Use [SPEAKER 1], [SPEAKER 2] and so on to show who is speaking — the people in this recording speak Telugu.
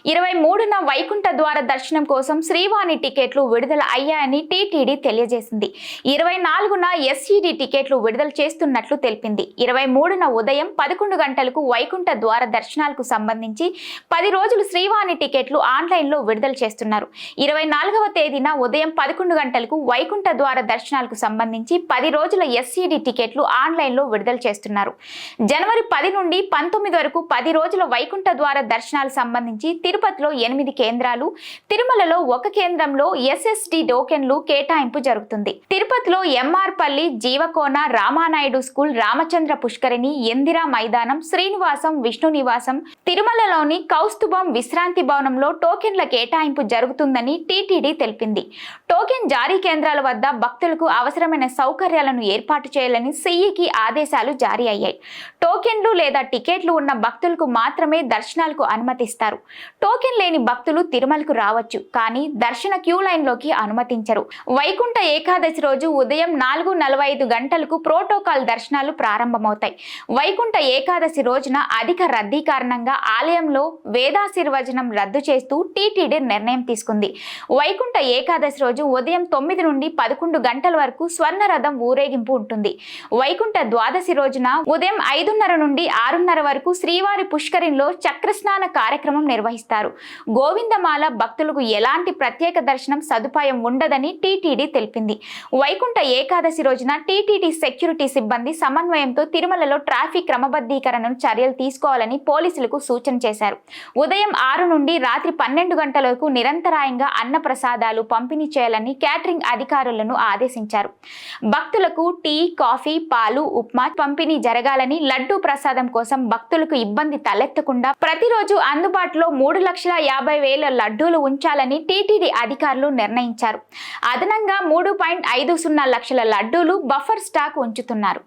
[SPEAKER 1] 23న వైకుంఠ ద్వార దర్శనం కోసం శ్రీవాణి టికెట్లు విడుదల అయ్యాయని టీటీడీ తెలియజేసింది. 24న ఎస్ఈడి టికెట్లు విడుదల చేస్తున్నట్లు తెలిపింది. 23న ఉదయం 11 గంటలకు వైకుంఠ ద్వార దర్శనాలకు సంబంధించి 10 రోజులు శ్రీవాణి టికెట్లు ఆన్లైన్లో విడుదల చేస్తున్నారు. 24వ తేదీన ఉదయం 11 గంటలకు వైకుంఠ ద్వార దర్శనాలకు సంబంధించి 10 రోజుల ఎస్ఈడి టికెట్లు ఆన్లైన్లో విడుదల చేస్తున్నారు. జనవరి 10 నుండి 19 వరకు 10 రోజుల వైకుంఠ ద్వార దర్శనాలకు సంబంధించి తిరుపతిలో 8 కేంద్రాలు, తిరుమలలో 1 కేంద్రంలో ఎస్ఎస్డి టోకెన్లు కేటాయింపు జరుగుతుంది. తిరుపతిలో ఎంఆర్పల్లి, జీవకోన, రామానాయుడు స్కూల్, రామచంద్ర పుష్కరిణి, ఇందిరా మైదానం, శ్రీనివాసం, విష్ణు నివాసం, తిరుమలలోని కౌస్తుభం విశ్రాంతి భవనంలో టోకెన్ల కేటాయింపు జరుగుతుందని టీటీడీ తెలిపింది. టోకెన్ జారీ కేంద్రాల వద్ద భక్తులకు అవసరమైన సౌకర్యాలను ఏర్పాటు చేయాలని సిఈకి ఆదేశాలు జారీ అయ్యాయి. టోకెన్లు లేదా టికెట్లు ఉన్న భక్తులకు మాత్రమే దర్శనాలకు అనుమతిస్తారు. టోకెన్ లేని భక్తులు తిరుమలకు రావచ్చు, కానీ దర్శన క్యూ లైన్లోకి అనుమతించరు. వైకుంఠ ఏకాదశి రోజు ఉదయం 4:45 గంటలకు ప్రోటోకాల్ దర్శనాలు ప్రారంభమవుతాయి. వైకుంఠ ఏకాదశి రోజున అధిక రద్దీ కారణంగా ఆలయంలో వేదాశీర్వచనం రద్దు చేస్తూ టీటీడీ నిర్ణయం తీసుకుంది. వైకుంఠ ఏకాదశి రోజు ఉదయం 9 నుండి 11 గంటల వరకు స్వర్ణ రథం ఊరేగింపు ఉంటుంది. వైకుంఠ ద్వాదశి రోజున ఉదయం 5:30 నుండి 6:30 వరకు శ్రీవారి పుష్కరిణిలో చక్రస్నాన కార్యక్రమం నిర్వహిస్తారు. గోవిందమాల భక్తులకు ఎలాంటి ప్రత్యేక దర్శనం సదుపాయం ఉండదని టీటీడీ తెలిపింది. వైకుంఠ ఏకాదశి రోజున టీటీడీ సెక్యూరిటీ సిబ్బంది సమన్వయంతో తిరుమలలో ట్రాఫిక్ క్రమబద్ధీకరణను చర్యలు తీసుకోవాలని పోలీసులకు సూచన చేశారు. ఉదయం 6 నుండి రాత్రి 12 గంటల వరకు నిరంతరాయంగా అన్న ప్రసాదాలు పంపిణీ చేయాలని క్యాటరింగ్ అధికారులను ఆదేశించారు. భక్తులకు టీ, కాఫీ, పాలు, ఉప్మా పంపిణీ జరగాలని, లడ్డూ ప్రసాదం కోసం భక్తులకు ఇబ్బంది తలెత్తకుండా ప్రతిరోజు అందుబాటులో 3,50,000 లడ్డూలు ఉంచాలని టీటీడీ అధికారులు నిర్ణయించారు. అదనంగా 3.50 లక్షల లడ్డూలు బఫర్ స్టాక్ ఉంచుతున్నారు.